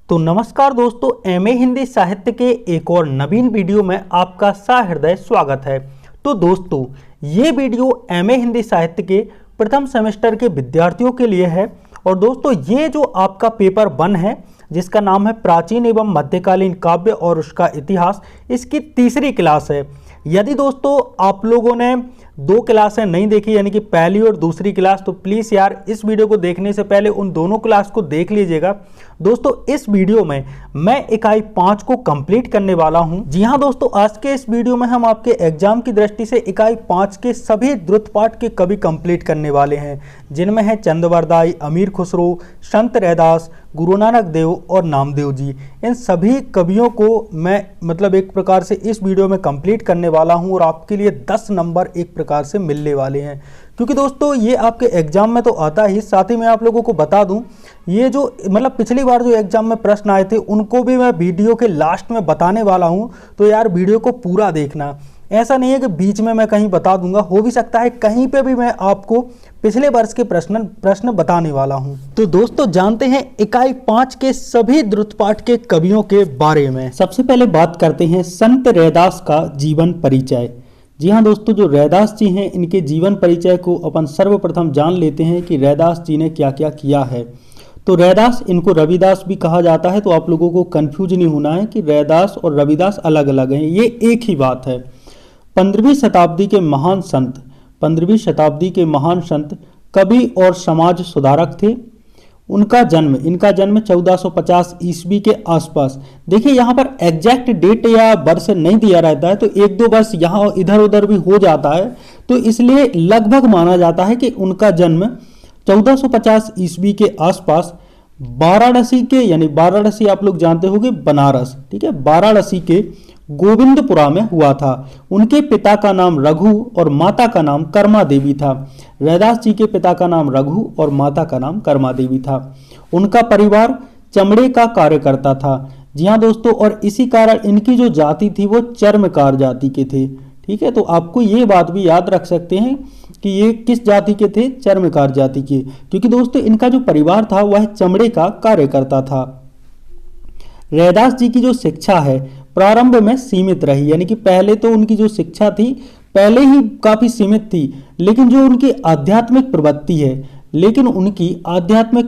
तो नमस्कार दोस्तों, एमए हिंदी साहित्य के एक और नवीन वीडियो में आपका सहृदय स्वागत है। तो दोस्तों, ये वीडियो एमए हिंदी साहित्य के प्रथम सेमेस्टर के विद्यार्थियों के लिए है। और दोस्तों, ये जो आपका पेपर 1 है जिसका नाम है प्राचीन एवं मध्यकालीन काव्य और उसका इतिहास, इसकी तीसरी क्लास है। यदि दोस्तों आप लोगों ने 2 क्लासें नहीं देखी, यानी कि पहली और दूसरी क्लास, तो प्लीज़ यार इस वीडियो को देखने से पहले उन दोनों क्लास को देख लीजिएगा। दोस्तों, इस वीडियो में मैं इकाई 5 को कंप्लीट करने वाला हूं। जी हां दोस्तों, आज के इस वीडियो में हम आपके एग्जाम की दृष्टि से इकाई 5 के सभी द्रुत पाठ के कवि कंप्लीट करने वाले हैं, जिनमें है चंदवरदाई, अमीर खुसरो, संत रैदास, गुरु नानक देव और नामदेव जी। इन सभी कवियों को मैं एक प्रकार से इस वीडियो में कंप्लीट करने वाला हूं और आपके लिए 10 नंबर एक प्रकार से मिलने वाले हैं, क्योंकि दोस्तों ये आपके एग्जाम में तो आता ही। साथ ही मैं आप लोगों को बता दूं, ये जो पिछली बार जो एग्जाम में प्रश्न आए थे उनको भी मैं वीडियो के लास्ट में बताने वाला हूं। तो यार वीडियो को पूरा देखना, ऐसा नहीं है कि बीच में मैं कहीं बता दूंगा। हो भी सकता है कहीं पे भी मैं आपको पिछले वर्ष के प्रश्न बताने वाला हूं। तो दोस्तों, जानते हैं इकाई 5 के सभी द्रुत पाठ के कवियों के बारे में। सबसे पहले बात करते हैं संत रैदास का जीवन परिचय। जी हाँ दोस्तों, जो रैदास जी हैं, इनके जीवन परिचय को अपन सर्वप्रथम जान लेते हैं कि रैदास जी ने क्या क्या किया है। तो रैदास, इनको रविदास भी कहा जाता है, तो आप लोगों को कंफ्यूज नहीं होना है कि रैदास और रविदास अलग अलग हैं, ये एक ही बात है। 15वीं शताब्दी के महान संत, 15वीं शताब्दी के महान संत, कवि और समाज सुधारक थे। इनका जन्म 1450 ईस्वी के आसपास। देखिए यहाँ पर एग्जैक्ट डेट या वर्ष नहीं दिया रहता है, तो 1-2 वर्ष यहाँ इधर उधर भी हो जाता है, तो इसलिए लगभग माना जाता है कि उनका जन्म 1450 ईस्वी के आसपास वाराणसी के, यानी वाराणसी आप लोग जानते होंगे बनारस, ठीक है, वाराणसी के गोविंदपुरा में हुआ था। उनके पिता का नाम रघु और माता का नाम कर्मा देवी था। रैदास जी के पिता का नाम रघु और माता का नाम कर्मा देवी था। उनका परिवार चमड़े का कार्य करता था। जी हाँ दोस्तों, और इसी कारण इनकी जो जाति थी वो चर्मकार जाति के थे। ठीक है, तो आपको ये बात भी याद रख सकते हैं कि ये किस जाति के थे, चर्मकार जाति के, क्योंकि दोस्तों इनका जो परिवार था वह चमड़े का कार्य करता था। रैदास जी की जो शिक्षा है प्रारंभ में सीमित रही, यानी कि पहले तो उनकी जो शिक्षा थी पहले ही काफी सीमित थी, लेकिन जो उनकी आध्यात्मिक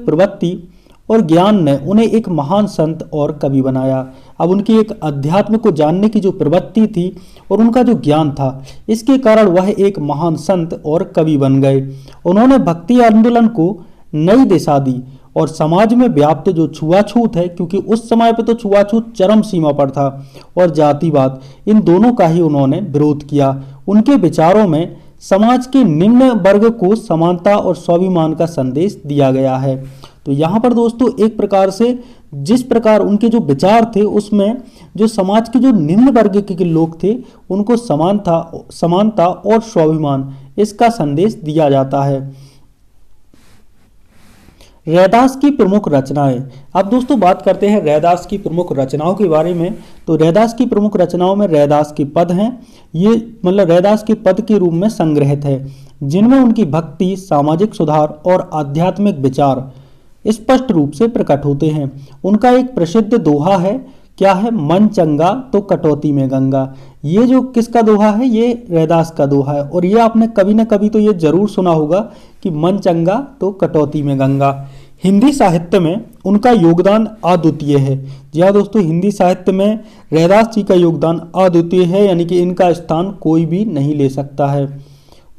प्रवृत्ति और ज्ञान ने उन्हें एक महान संत और कवि बनाया। अब उनकी एक अध्यात्म को जानने की जो प्रवृत्ति थी और उनका जो ज्ञान था, इसके कारण वह एक महान संत और कवि बन गए। उन्होंने भक्ति आंदोलन को नई दिशा दी और समाज में व्याप्त जो छुआछूत है, क्योंकि उस समय पे तो छुआछूत चरम सीमा पर था, और जातिवाद, इन दोनों का ही उन्होंने विरोध किया। उनके विचारों में समाज के निम्न वर्ग को समानता और स्वाभिमान का संदेश दिया गया है। तो यहाँ पर दोस्तों एक प्रकार से जिस प्रकार उनके जो विचार थे, उसमें जो समाज के जो निम्न वर्ग के लोग थे उनको समानता और स्वाभिमान, इसका संदेश दिया जाता है। रैदास की प्रमुख रचनाएं। अब दोस्तों बात करते हैं रैदास की प्रमुख रचनाओं के बारे में। तो रैदास की प्रमुख रचनाओं में रैदास के पद हैं। ये रैदास के पद के रूप में संग्रहित है, जिनमें उनकी भक्ति, सामाजिक सुधार और आध्यात्मिक विचार स्पष्ट रूप से प्रकट होते हैं। उनका एक प्रसिद्ध दोहा है, क्या है, मन चंगा तो कटौती में गंगा। ये जो किसका दोहा है, ये रैदास का दोहा है, और ये आपने कभी ना कभी तो ये जरूर सुना होगा कि मन चंगा तो कटौती में गंगा। हिंदी साहित्य में उनका योगदान अद्वितीय है। जी हाँ दोस्तों, हिंदी साहित्य में रैदास जी का योगदान अद्वितीय है, यानी कि इनका स्थान कोई भी नहीं ले सकता है।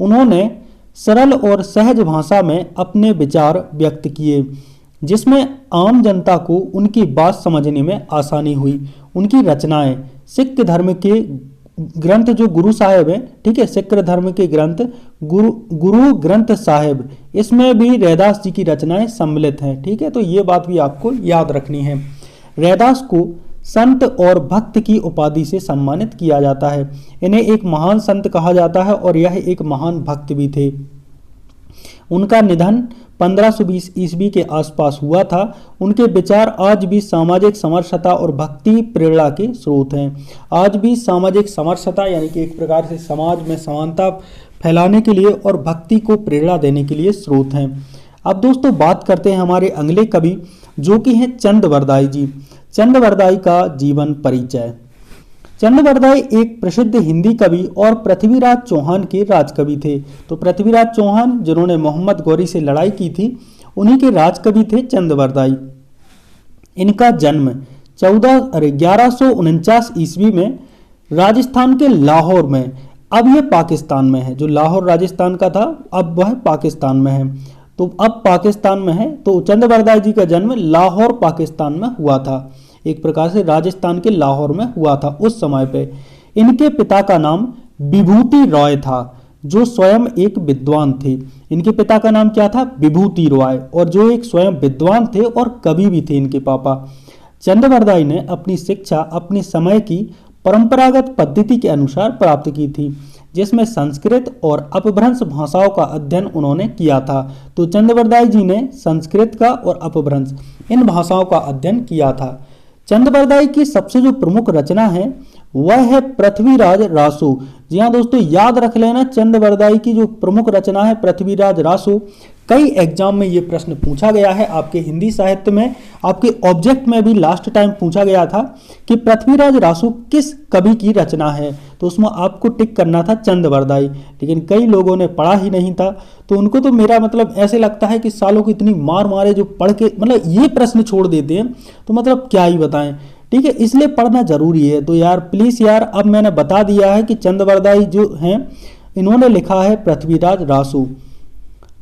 उन्होंने सरल और सहज भाषा में अपने विचार व्यक्त किए, जिसमें आम जनता को उनकी बात समझने में आसानी हुई। उनकी रचनाएं सिख धर्म के ग्रंथ जो गुरु साहिब है, ठीक है, सिख धर्म के ग्रंथ गुरु ग्रंथ साहिब, इसमें भी रैदास जी की रचनाएं सम्मिलित हैं। ठीक है, तो ये बात भी आपको याद रखनी है। रैदास को संत और भक्त की उपाधि से सम्मानित किया जाता है। इन्हें एक महान संत कहा जाता है और यह एक महान भक्त भी थे। उनका निधन 1520 ईस्वी के आसपास हुआ था। उनके विचार आज भी सामाजिक समरसता और भक्ति प्रेरणा के स्रोत हैं। आज भी सामाजिक समरसता, यानी कि एक प्रकार से समाज में समानता फैलाने के लिए और भक्ति को प्रेरणा देने के लिए स्रोत हैं। अब दोस्तों बात करते हैं हमारे अगले कवि, जो कि हैं चंदवरदाई जी। चंद का जीवन परिचय। चंद एक प्रसिद्ध हिंदी कवि और पृथ्वीराज चौहान के राजकवि थे। तो पृथ्वीराज चौहान जिन्होंने मोहम्मद गौरी से लड़ाई की थी, उन्हीं के राजकवि थे चंद। इनका जन्म 1149 ईस्वी में राजस्थान के लाहौर में, अब यह पाकिस्तान में है। जो लाहौर राजस्थान का था अब वह पाकिस्तान में है, तो अब पाकिस्तान में है। तो चंद जी का जन्म लाहौर पाकिस्तान में हुआ था, एक प्रकार से राजस्थान के लाहौर में हुआ था उस समय पे। इनके पिता का नाम विभूति रॉय था, जो स्वयं एक विद्वान थे। इनके पिता का नाम क्या था? विभूति रॉय, और जो एक स्वयं विद्वान थे और कवि भी थे इनके पापा। चंद ने अपनी शिक्षा अपने समय की परंपरागत पद्धति के अनुसार प्राप्त की थी, जिसमें संस्कृत और अपभ्रंश भाषाओं का अध्ययन उन्होंने किया था। तो चंद जी ने संस्कृत का और अपभ्रंश इन भाषाओं का अध्ययन किया था। चंद की सबसे जो प्रमुख रचना है वह है पृथ्वीराज रासो। जी हाँ दोस्तों, याद रख लेना, चंद की जो प्रमुख रचना है पृथ्वीराज रासो। कई एग्जाम में ये प्रश्न पूछा गया है, आपके हिंदी साहित्य में, आपके ऑब्जेक्ट में भी लास्ट टाइम पूछा गया था कि पृथ्वीराज रासो किस कवि की रचना है, तो उसमें आपको टिक करना था चंद। लेकिन कई लोगों ने पढ़ा ही नहीं था, तो उनको तो मेरा मतलब ऐसे लगता है कि सालों को इतनी मार मारे जो पढ़ के मतलब ये प्रश्न छोड़ देते हैं, तो मतलब क्या ही बताएं। ठीक है, इसलिए पढ़ना जरूरी है। तो यार प्लीज यार, अब मैंने बता दिया है कि चंद जो हैं इन्होंने लिखा है पृथ्वीराज रासो,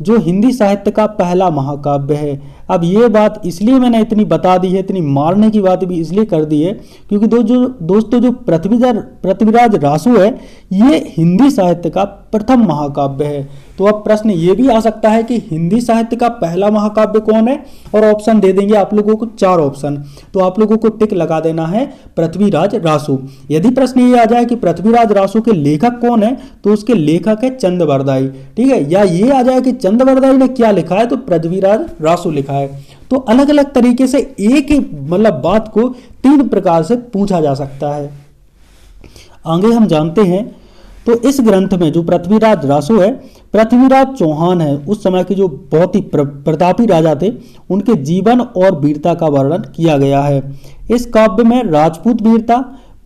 जो हिंदी साहित्य का पहला महाकाव्य है। अब ये बात इसलिए मैंने इतनी बता दी है, इतनी मारने की बात भी इसलिए कर दी है क्योंकि दोस्तों जो पृथ्वीराज रासो है ये हिंदी साहित्य का प्रथम महाकाव्य है। तो अब प्रश्न ये भी आ सकता है कि हिंदी साहित्य का पहला महाकाव्य कौन है, और ऑप्शन दे देंगे आप लोगों को 4 ऑप्शन, तो आप लोगों को टिक लगा देना है पृथ्वीराज रासो। यदि प्रश्न ये आ जाए कि पृथ्वीराज रासो के लेखक कौन है, तो उसके लेखक है चंद। ठीक है, या ये आ जाए कि चंद ने क्या लिखा है, तो पृथ्वीराज रासो लिखा है। तो अलग अलग तरीके से एक ही मतलब बात को 3 प्रकार से पूछा जा सकता है। आगे हम जानते हैं, तो इस ग्रंथ में जो पृथ्वीराज रासो है, पृथ्वीराज चौहान है, उस समय के जो बहुत ही प्रतापी राजा थे, उनके जीवन और वीरता का वर्णन किया गया है। इस काव्य में राजपूत वीरता,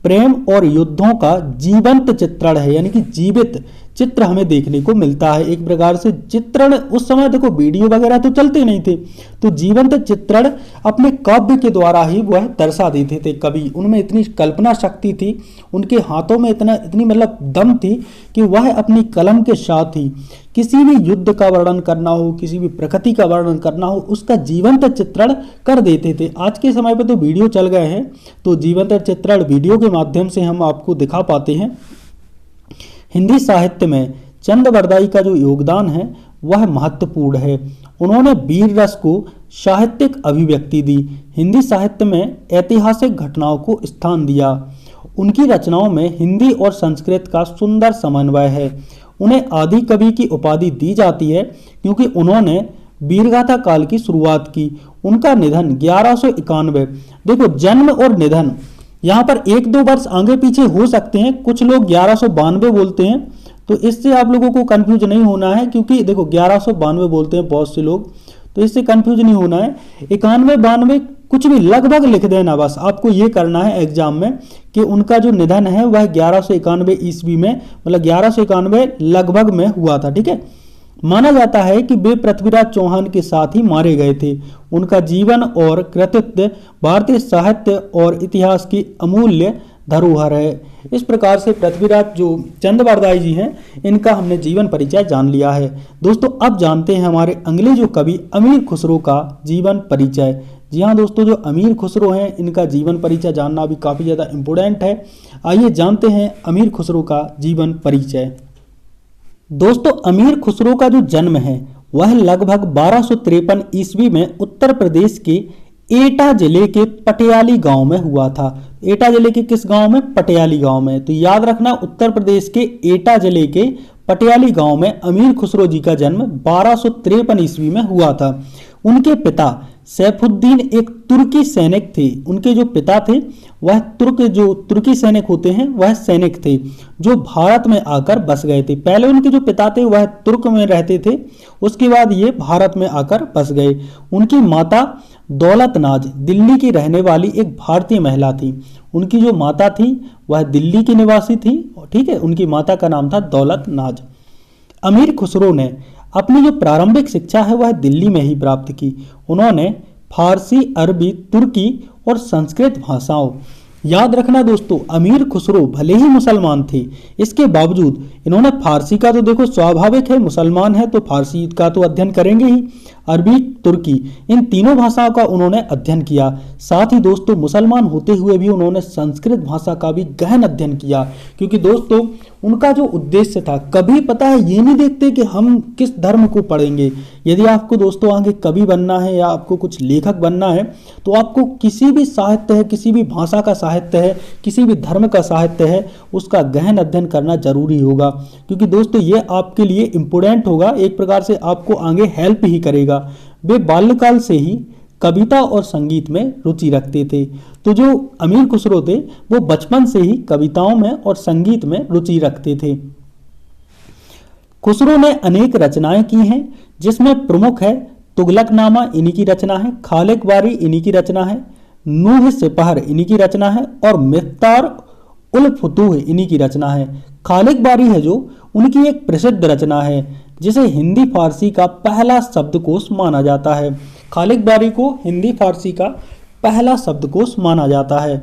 प्रेम और युद्धों का जीवंत चित्रण है, यानी कि जीवित चित्र हमें देखने को मिलता है। एक प्रकार से चित्रण, उस समय देखो वीडियो वगैरह तो चलते नहीं थे, तो जीवंत चित्रण अपने काव्य के द्वारा ही वह दर्शा देते थे कवि। उनमें इतनी कल्पना शक्ति थी, उनके हाथों में इतनी मतलब दम थी कि वह अपनी कलम के साथ ही किसी भी युद्ध का वर्णन करना हो, किसी भी प्रकृति का वर्णन करना हो, उसका जीवंत चित्रण कर देते थे। आज के समय पर तो वीडियो चल गए हैं, तो जीवंत चित्रण वीडियो के माध्यम से हम आपको दिखा पाते हैं। हिंदी साहित्य में चंद का जो योगदान है वह महत्वपूर्ण है। उन्होंने वीर रस को साहित्यिक अभिव्यक्ति दी, हिंदी साहित्य में ऐतिहासिक घटनाओं को स्थान दिया। उनकी रचनाओं में हिंदी और संस्कृत का सुंदर समन्वय है। उन्हें आदि कवि की उपाधि दी जाती है क्योंकि उन्होंने वीरगाथा काल की शुरुआत की। उनका निधन 1191, देखो जन्म और निधन यहाँ पर 1-2 वर्ष आगे पीछे हो सकते हैं, कुछ लोग 1192 बोलते हैं, तो इससे आप लोगों को कंफ्यूज नहीं होना है, क्योंकि देखो 1192 बोलते हैं बहुत से लोग, तो इससे कंफ्यूज नहीं होना है। 91-92 कुछ भी लगभग लिख देना, बस आपको ये करना है एग्जाम में कि उनका जो निधन है वह 1191 ईस्वी में, मतलब 1191 लगभग में हुआ था। ठीक है, माना जाता है कि वे पृथ्वीराज चौहान के साथ ही मारे गए थे। उनका जीवन और कृतित्व भारतीय साहित्य और इतिहास की अमूल्य धरोहर है। इस प्रकार से पृथ्वीराज जो चंद जी हैं, इनका हमने जीवन परिचय जान लिया है। दोस्तों अब जानते हैं हमारे अगले जो कवि अमीर खुसरो का जीवन परिचय। जी हाँ दोस्तों, जो अमीर खुसरो हैं इनका जीवन परिचय जानना भी काफ़ी ज़्यादा इम्पोर्टेंट है। आइए जानते हैं अमीर खुसरो का जीवन परिचय। दोस्तों अमीर खुसरो का जो जन्म है वह लगभग 1253 ईस्वी में उत्तर प्रदेश के एटा जिले के पटियाली गांव में हुआ था। एटा जिले के किस गांव में? पटियाली गांव में। तो याद रखना, उत्तर प्रदेश के एटा जिले के पटियाली गांव में अमीर खुसरो जी का जन्म 1253 ईस्वी में हुआ था। उनके पिता सैफुद्दीन एक तुर्की सैनिक थे। उनके जो पिता थे वह तुर्की सैनिक होते हैं वह सैनिक थे जो भारत में आकर बस गए थे। पहले उनके जो पिता थे वह तुर्क में रहते थे, उसके बाद ये भारत में आकर बस गए। उनकी माता दौलतनाज दिल्ली की रहने वाली एक भारतीय महिला थी। उनकी जो माता थी वह दिल्ली की निवासी थी, ठीक है। उनकी माता का नाम था दौलतनाज। अमीर खुसरो ने अपनी जो प्रारंभिक शिक्षा है वह दिल्ली में ही प्राप्त की। उन्होंने फारसी, अरबी, तुर्की और संस्कृत भाषाओं, याद रखना दोस्तों, अमीर खुसरो भले ही मुसलमान थे, इसके बावजूद इन्होंने फारसी का तो देखो स्वाभाविक है, मुसलमान है तो फारसी का तो अध्ययन करेंगे ही, अरबी, तुर्की, इन तीनों भाषाओं का उन्होंने अध्ययन किया। साथ ही दोस्तों मुसलमान होते हुए भी उन्होंने संस्कृत भाषा का भी गहन अध्ययन किया, क्योंकि दोस्तों उनका जो उद्देश्य था, कभी पता है ये नहीं देखते कि हम किस धर्म को पढ़ेंगे। यदि आपको दोस्तों आगे कवि बनना है या आपको कुछ लेखक बनना है तो आपको किसी भी साहित्य है, किसी भी भाषा का साहित्य है, किसी भी धर्म का साहित्य है, उसका गहन अध्ययन करना जरूरी होगा, क्योंकि दोस्तों ये आपके लिए इम्पोर्टेंट होगा, एक प्रकार से आपको आगे हेल्प ही करेगा। वे बाल्यकाल से ही कविता और संगीत में रुचि रखते थे। तो जो अमीर खुसरो थे वो बचपन से ही कविताओं में और संगीत में रुचि रखते थे। खुसरो ने अनेक रचनाएं की हैं, जिसमें प्रमुख है तुगलकनामा, इन्हीं की रचना है, खालिक बारी इन्हीं की रचना है, नूह सिपहर इन्हीं की रचना है और मिफ्तार उल फुतूह इन्हीं की रचना है। खालिक बारी है जो उनकी एक प्रसिद्ध रचना है, जिसे हिंदी फारसी का पहला शब्दकोश माना जाता है। खालिक बारी को हिंदी फारसी का पहला शब्दकोश माना जाता है।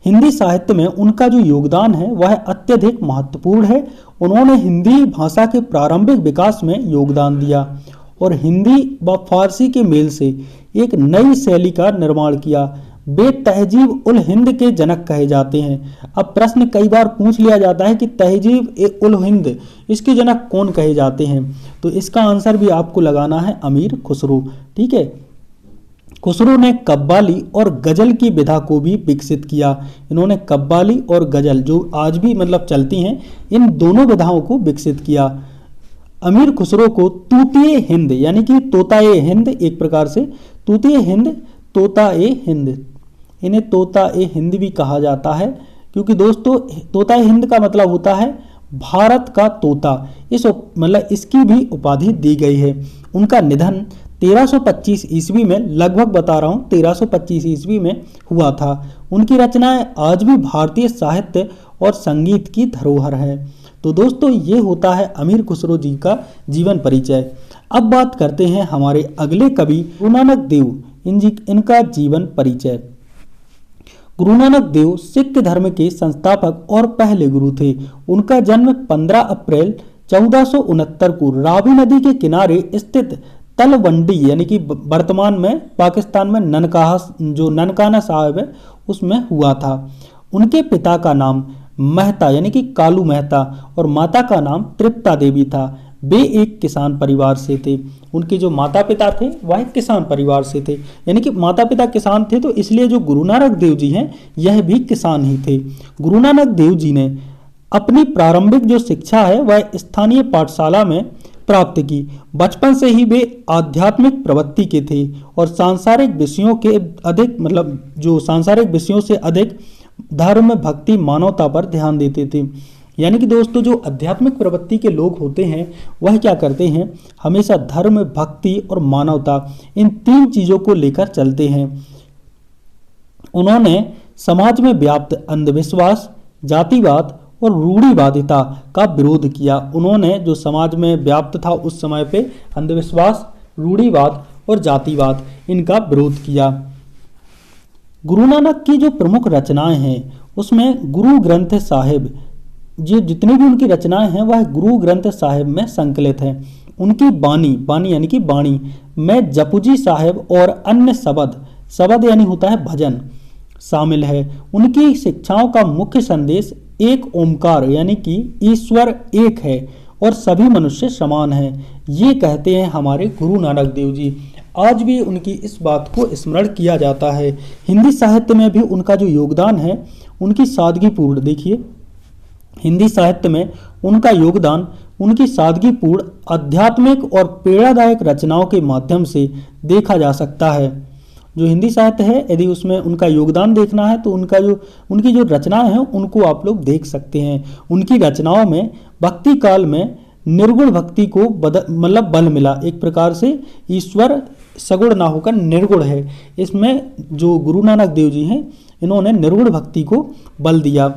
हिंदी साहित्य में उनका जो योगदान है वह अत्यधिक महत्वपूर्ण है। उन्होंने हिंदी भाषा के प्रारंभिक विकास में योगदान दिया और हिंदी व फारसी के मेल से एक नई शैली का निर्माण किया। वे तहजीब उल हिंद के जनक कहे जाते हैं। अब प्रश्न कई बार पूछ लिया जाता है कि तहजीब उल हिंद, इसके जनक कौन कहे जाते हैं, तो इसका आंसर भी आपको लगाना है अमीर खुसरो, ठीक है। खुसरो ने कव्वाली और गजल की विधा को भी विकसित किया। इन्होंने कव्वाली और गजल जो आज भी मतलब चलती हैं, इन दोनों विधाओं को विकसित किया। अमीर खुसरो को तूतिए हिंद यानी कि तोताए हिंद, एक प्रकार से तूतिए हिंद, तोताए हिंद, इन्हें तोताए हिंद भी कहा जाता है, क्योंकि दोस्तों तोताए हिंद का मतलब होता है भारत का तोता। इस मतलब इसकी भी उपाधि दी गई है। उनका निधन 1325 ईस्वी में, लगभग बता रहा हूँ 1325 ईस्वी में हुआ था। उनकी रचनाएं आज भी भारतीय साहित्य और संगीत की धरोहर है। तो दोस्तों ये होता है अमीर खुसरो जी का जीवन परिचय। अब बात करते हैं हमारे अगले कवि गुरु नानक देव, इनका जीवन परिचय। गुरु नानक देव सिख धर्म के संस्थापक और पहले गुरु थे। उनका जन्म 15 अप्रैल 1469 को रावी नदी के किनारे स्थित तलवंडी यानी कि वर्तमान में पाकिस्तान में ननकाना साहिब है उसमें हुआ था। उनके पिता का नाम मेहता यानी कि कालू मेहता और माता का नाम तृप्ता देवी था। वे एक किसान परिवार से थे। उनके जो माता पिता थे वह किसान परिवार से थे, यानी कि माता पिता किसान थे, तो इसलिए जो गुरु नानक देव जी हैं यह भी किसान ही थे। गुरु नानक देव जी ने अपनी प्रारंभिक जो शिक्षा है वह स्थानीय पाठशाला में प्राप्त की। बचपन से ही वे आध्यात्मिक प्रवृत्ति के थे और सांसारिक विषयों से अधिक धर्म, भक्ति, मानवता पर ध्यान देते थे। यानी कि दोस्तों जो आध्यात्मिक प्रवृत्ति के लोग होते हैं वह क्या करते हैं, हमेशा धर्म, भक्ति और मानवता इन तीन चीजों को लेकर चलते हैं। उन्होंने समाज में व्याप्त अंधविश्वास, जातिवाद और रूढ़िवादिता का विरोध किया। उन्होंने जो समाज में व्याप्त था उस समय पे अंधविश्वास, रूढ़िवाद और जातिवाद, इनका विरोध किया। गुरु नानक की जो प्रमुख रचनाएं हैं उसमें गुरु ग्रंथ साहिब, ये जितनी भी उनकी रचनाएं हैं वह गुरु ग्रंथ साहिब में संकलित हैं। उनकी बानी यानी कि बाणी में जपुजी साहिब और अन्य शबद यानी होता है भजन शामिल है। उनकी शिक्षाओं का मुख्य संदेश एक ओमकार यानी कि ईश्वर एक है और सभी मनुष्य समान हैं, ये कहते हैं हमारे गुरु नानक देव जी। आज भी उनकी इस बात को स्मरण किया जाता है। हिंदी साहित्य में भी उनका जो योगदान है, उनकी सादगीपूर्ण, देखिए हिंदी साहित्य में उनका योगदान उनकी सादगीपूर्ण, आध्यात्मिक और प्रेरणादायक रचनाओं के माध्यम से देखा जा सकता है। जो हिंदी साहित्य है, यदि उसमें उनका योगदान देखना है तो उनकी जो रचनाएं हैं उनको आप लोग देख सकते हैं। उनकी रचनाओं में भक्ति काल में निर्गुण भक्ति को बल मिला। एक प्रकार से ईश्वर सगुण ना होकर निर्गुण है। इसमें जो गुरु नानक देव जी हैं, इन्होंने निर्गुण भक्ति को बल दिया।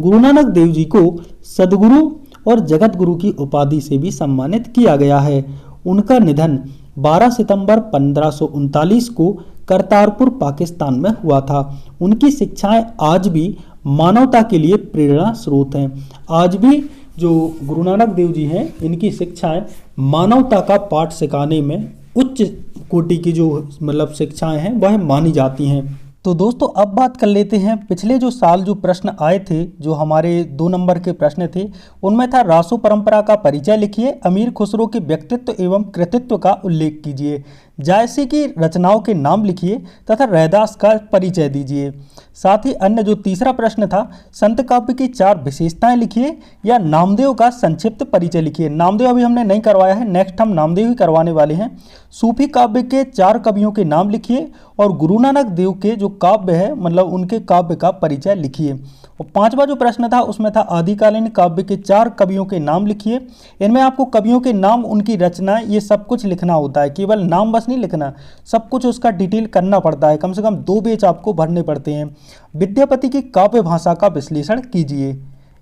गुरु नानक देव जी को सदगुरु और जगत गुरु की उपाधि से भी सम्मानित किया गया है। उनका निधन 12 सितंबर 1539 को करतारपुर, पाकिस्तान में हुआ था। उनकी शिक्षाएं आज भी मानवता के लिए प्रेरणा स्रोत हैं। आज भी जो गुरु नानक देव जी हैं, इनकी शिक्षाएं मानवता का पाठ सिखाने में उच्च कोटि की जो शिक्षाएं हैं वह मानी जाती हैं। तो दोस्तों अब बात कर लेते हैं पिछले जो साल जो प्रश्न आए थे, जो हमारे 2 नंबर के प्रश्न थे, उनमें था रासो परंपरा का परिचय लिखिए, अमीर खुसरो के व्यक्तित्व एवं कृतित्व का उल्लेख कीजिए, जायसी की रचनाओं के नाम लिखिए तथा रैदास का परिचय दीजिए। साथ ही अन्य जो तीसरा प्रश्न था, संत काव्य की 4 विशेषताएं लिखिए या नामदेव का संक्षिप्त परिचय लिखिए। नामदेव अभी हमने नहीं करवाया है, नेक्स्ट हम नामदेव ही करवाने वाले हैं। सूफी काव्य के 4 कवियों के नाम लिखिए और गुरु नानक देव के जो काव्य है उनके काव्य का परिचय लिखिए। और 5वां जो प्रश्न था उसमें था आदिकालीन काव्य के 4 कवियों के नाम लिखिए। इनमें आपको कवियों के नाम, उनकी रचनाएं, ये सब कुछ लिखना होता है, केवल नाम बस नहीं लिखना, सब कुछ उसका डिटेल करना पड़ता है। कम से कम 2 पेज आपको भरने पड़ते हैं। विद्यापति की काव्य भाषा का विश्लेषण कीजिए।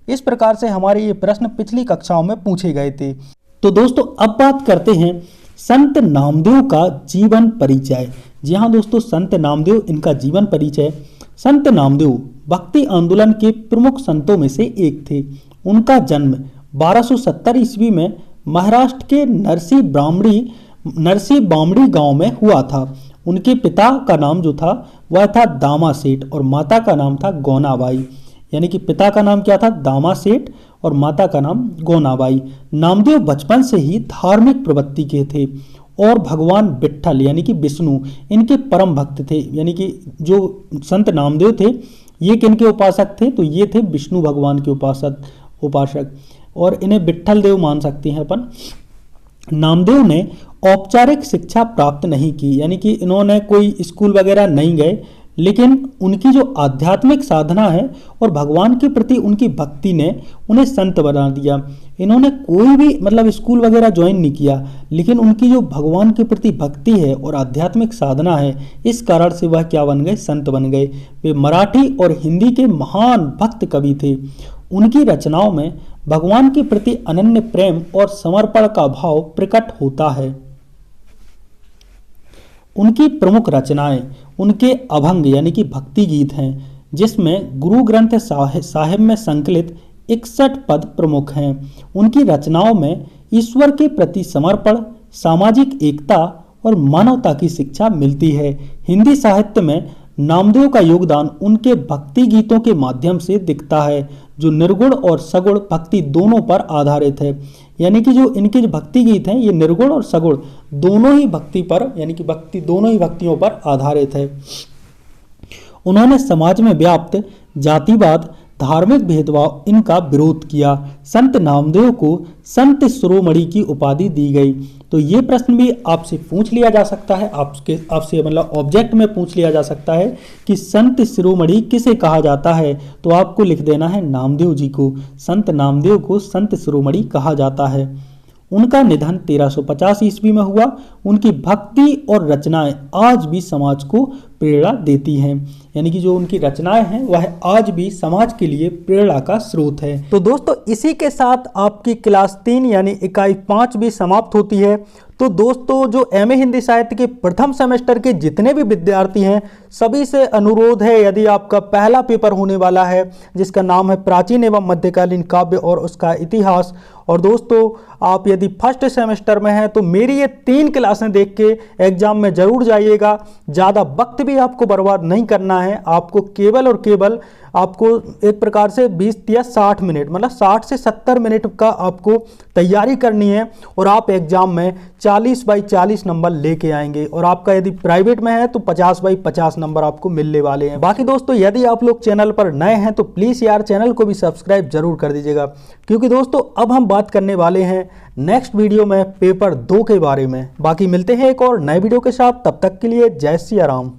इस प्रकार से हमारे ये प्रश्न पिछली कक्षाओं में पूछे गए थे। तो दोस्तों अब बात करते हैं संत नामदेव का जीवन परिचय। जी हाँ दोस्तों, संत नामदेव, इनका जीवन परिचय। संत नामदेव भक्ति आंदोलन के प्रमुख संतों में से एक थे। उनका जन्म 1270 ईस्वी में महाराष्ट्र के नरसी बामड़ी गांव में हुआ था। उनके पिता का नाम जो था वह था दामा सेठ और माता का नाम था गौनाबाई। यानी कि पिता का नाम क्या था, दामा सेठ, और माता का नाम गौनाबाई। नामदेव बचपन से ही धार्मिक प्रवृत्ति के थे और भगवान विट्ठल यानी कि विष्णु इनके परम भक्त थे। यानी कि जो संत नामदेव थे ये किनके उपासक थे, तो ये थे विष्णु भगवान के उपासक, और इन्हें विट्ठल देव मान सकते हैं अपन। नामदेव ने औपचारिक शिक्षा प्राप्त नहीं की, यानी कि इन्होंने कोई स्कूल वगैरह नहीं गए, लेकिन उनकी जो आध्यात्मिक साधना है और भगवान के प्रति उनकी भक्ति ने उन्हें संत बना दिया। इन्होंने कोई भी स्कूल वगैरह ज्वाइन नहीं किया, लेकिन उनकी जो भगवान के प्रति भक्ति है और आध्यात्मिक साधना है, इस कारण से वह क्या बन गए, संत बन गए। वे मराठी और हिंदी के महान भक्त कवि थे। उनकी रचनाओं में भगवान के प्रति अनन्य प्रेम और समर्पण का भाव प्रकट होता है। उनकी प्रमुख रचनाएं उनके अभंग यानी कि भक्ति गीत हैं, जिसमें गुरु ग्रंथ साहिब में संकलित 61 पद प्रमुख हैं। उनकी रचनाओं में ईश्वर के प्रति समर्पण, सामाजिक एकता और मानवता की शिक्षा मिलती है। हिंदी साहित्य में नामदेव का योगदान उनके भक्ति गीतों के माध्यम से दिखता है, जो निर्गुण और सगुण भक्ति दोनों पर आधारित है। यानी कि जो इनके जो भक्ति गीत हैं ये निर्गुण और सगुण दोनों ही भक्ति पर, यानी कि दोनों ही भक्तियों पर आधारित है। उन्होंने समाज में व्याप्त जातिवाद, धार्मिक भेदभाव इनका विरोध किया। संत नामदेव को संत शिरोमणि की उपाधि दी गई। तो ये प्रश्न भी आपसे पूछ लिया जा सकता है, आपसे ऑब्जेक्ट में पूछ लिया जा सकता है कि संत शिरोमणि किसे कहा जाता है, तो आपको लिख देना है नामदेव जी को। संत नामदेव को संत शिरोमणि कहा जाता है। उनका निधन 1350 ईस्वी में हुआ। उनकी भक्ति और रचनाएं आज भी समाज को प्रेरणा देती हैं, यानी कि जो उनकी रचनाएं हैं वह आज भी समाज के लिए प्रेरणा का स्रोत है। तो दोस्तों इसी के साथ आपकी क्लास 3 यानी इकाई 5 भी समाप्त होती है। तो दोस्तों जो एमए हिंदी साहित्य के प्रथम सेमेस्टर के जितने भी विद्यार्थी हैं सभी से अनुरोध है, यदि आपका पहला पेपर होने वाला है जिसका नाम है प्राचीन एवं मध्यकालीन काव्य और उसका इतिहास, और दोस्तों आप यदि फर्स्ट सेमेस्टर में हैं तो मेरी ये 3 क्लासें देख के एग्जाम में ज़रूर जाइएगा। ज़्यादा वक्त भी आपको बर्बाद नहीं करना है, आपको केवल और केवल आपको एक प्रकार से 20 या 60 मिनट मतलब 60 से 70 मिनट का आपको तैयारी करनी है और आप एग्जाम में 40 बाई 40 नंबर लेके आएंगे। और आपका यदि प्राइवेट में है तो 50 बाई 50 नंबर आपको मिलने वाले हैं। बाकी दोस्तों यदि आप लोग चैनल पर नए हैं तो प्लीज़ यार चैनल को भी सब्सक्राइब जरूर कर दीजिएगा, क्योंकि दोस्तों अब हम बात करने वाले हैं नेक्स्ट वीडियो में पेपर 2 के बारे में। बाकी मिलते हैं एक और नए वीडियो के साथ, तब तक के लिए जय सिया राम।